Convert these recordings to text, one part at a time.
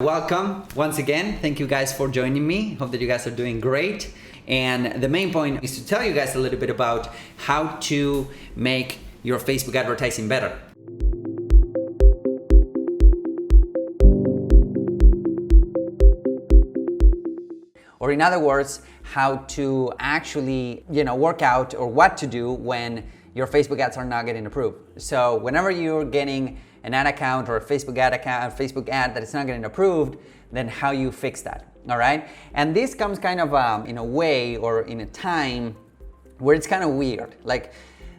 Welcome once again. Thank you guys for joining me. Hope that you guys are doing great. And the main point is to tell you guys a little bit about how to make your Facebook advertising better. Or in other words, how to actually, work out or what to do when your Facebook ads are not getting approved. So whenever you're getting an ad account or a Facebook ad that is not getting approved, then how you fix that, all right? And this comes kind of in a way or in a time where it's kind of weird. Like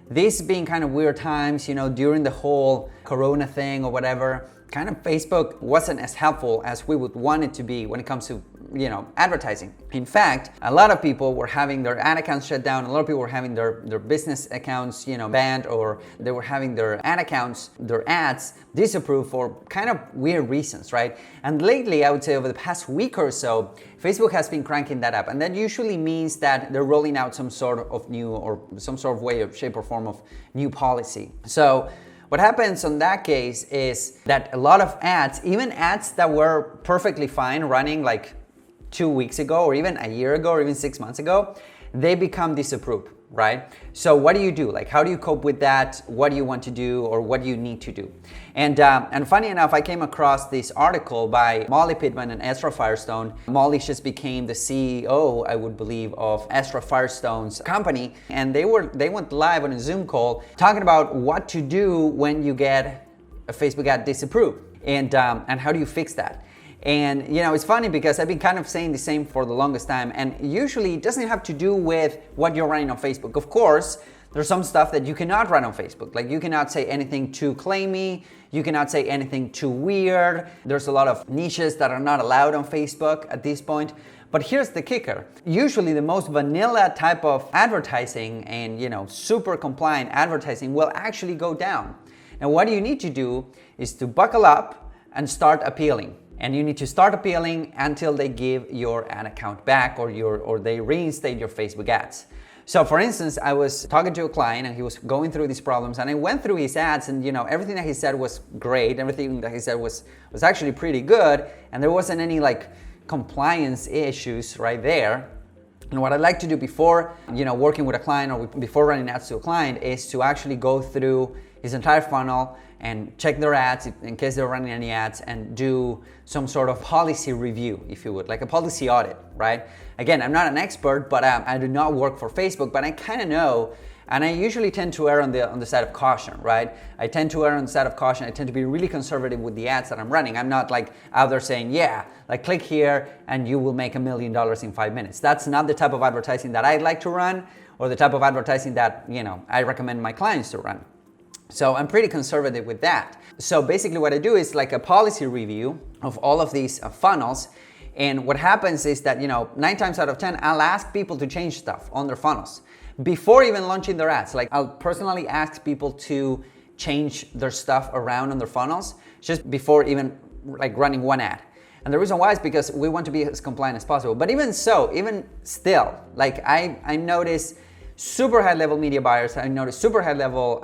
this being kind of weird times, during the whole Corona thing or whatever, kind of Facebook wasn't as helpful as we would want it to be when it comes to advertising. In fact, a lot of people were having their ad accounts shut down. A lot of people were having their business accounts, banned, or they were having their ad accounts, their ads disapproved for kind of weird reasons, right? And lately, I would say over the past week or so, Facebook has been cranking that up. And that usually means that they're rolling out some sort of new or some sort of way or shape or form of new policy. So what happens in that case is that a lot of ads, even ads that were perfectly fine running like 2 weeks ago or even a year ago or even 6 months ago, they become disapproved, right? So what do you do? Like, how do you cope with that? What do you want to do or what do you need to do? And funny enough, I came across this article by Molly Pittman and Ezra Firestone. Molly just became the CEO, I would believe, of Ezra Firestone's company. And they went live on a Zoom call talking about what to do when you get a Facebook ad disapproved and how do you fix that? And it's funny because I've been kind of saying the same for the longest time, and usually it doesn't have to do with what you're running on Facebook. Of course, there's some stuff that you cannot run on Facebook. Like you cannot say anything too claimy, you cannot say anything too weird. There's a lot of niches that are not allowed on Facebook at this point. But here's the kicker. Usually the most vanilla type of advertising and super compliant advertising will actually go down. And what you need to do is to buckle up and start appealing. And you need to start appealing until they give your ad account back or they reinstate your Facebook ads. So for instance, I was talking to a client and he was going through these problems and I went through his ads and everything that he said was great. Everything that he said was actually pretty good and there wasn't any like compliance issues right there. And what I like to do before, working with a client or before running ads to a client is to actually go through his entire funnel and check their ads in case they're running any ads and do some sort of policy review, if you would, like a policy audit, right? Again, I'm not an expert, but I do not work for Facebook, but I kind of know, and I usually tend to err on the side of caution, right? I tend to err on the side of caution. I tend to be really conservative with the ads that I'm running. I'm not like out there saying, yeah, like click here and you will make $1 million in 5 minutes. That's not the type of advertising that I'd like to run or the type of advertising that, I recommend my clients to run. So I'm pretty conservative with that. So basically what I do is like a policy review of all of these funnels. And what happens is that, 9 times out of 10, I'll ask people to change stuff on their funnels before even launching their ads. Like I'll personally ask people to change their stuff around on their funnels just before even like running one ad. And the reason why is because we want to be as compliant as possible. But even still, like I notice super high level media buyers, I noticed super high level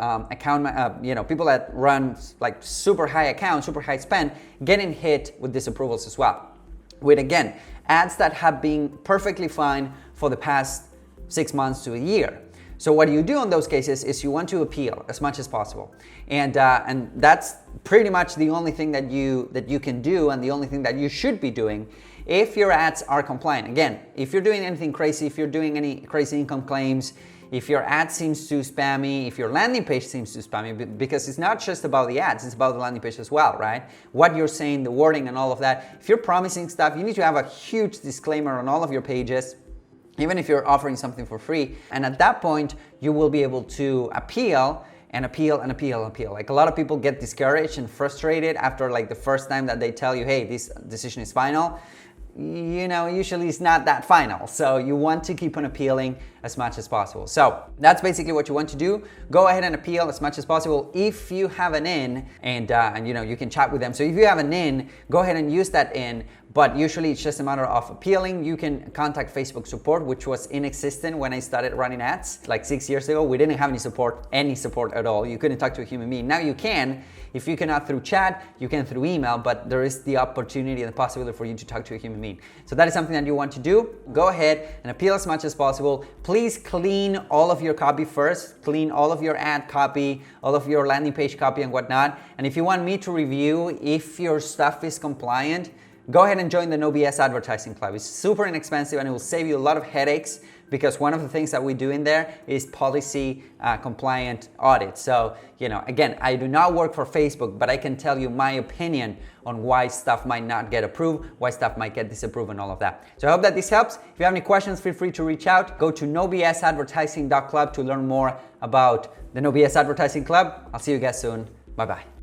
people that run like super high accounts, super high spend, getting hit with disapprovals as well. With again, ads that have been perfectly fine for the past 6 months to a year. So what you do in those cases is you want to appeal as much as possible. And that's pretty much the only thing that you can do and the only thing that you should be doing if your ads are compliant. Again, if you're doing anything crazy, if you're doing any crazy income claims, if your ad seems too spammy, if your landing page seems too spammy, because it's not just about the ads, it's about the landing page as well, right? What you're saying, the wording and all of that. If you're promising stuff, you need to have a huge disclaimer on all of your pages, even if you're offering something for free. And at that point, you will be able to appeal and appeal and appeal and appeal. Like a lot of people get discouraged and frustrated after like the first time that they tell you, hey, this decision is final. Usually it's not that final. So you want to keep on appealing as much as possible. So that's basically what you want to do. Go ahead and appeal as much as possible. If you have an in, and you can chat with them. So if you have an in, go ahead and use that in. But usually it's just a matter of appealing. You can contact Facebook support, which was inexistent when I started running ads like 6 years ago. We didn't have any support at all. You couldn't talk to a human being. Now you can. If you cannot through chat, you can through email, but there is the opportunity and the possibility for you to talk to a human being. So that is something that you want to do. Go ahead and appeal as much as possible. Please clean all of your copy first. Clean all of your ad copy, all of your landing page copy and whatnot. And if you want me to review if your stuff is compliant, go ahead and join the No BS Advertising Club. It's super inexpensive and it will save you a lot of headaches, because one of the things that we do in there is policy compliant audits. So, again, I do not work for Facebook, but I can tell you my opinion on why stuff might not get approved, why stuff might get disapproved, and all of that. So I hope that this helps. If you have any questions, feel free to reach out. Go to nobsadvertising.club to learn more about the No BS Advertising Club. I'll see you guys soon. Bye-bye.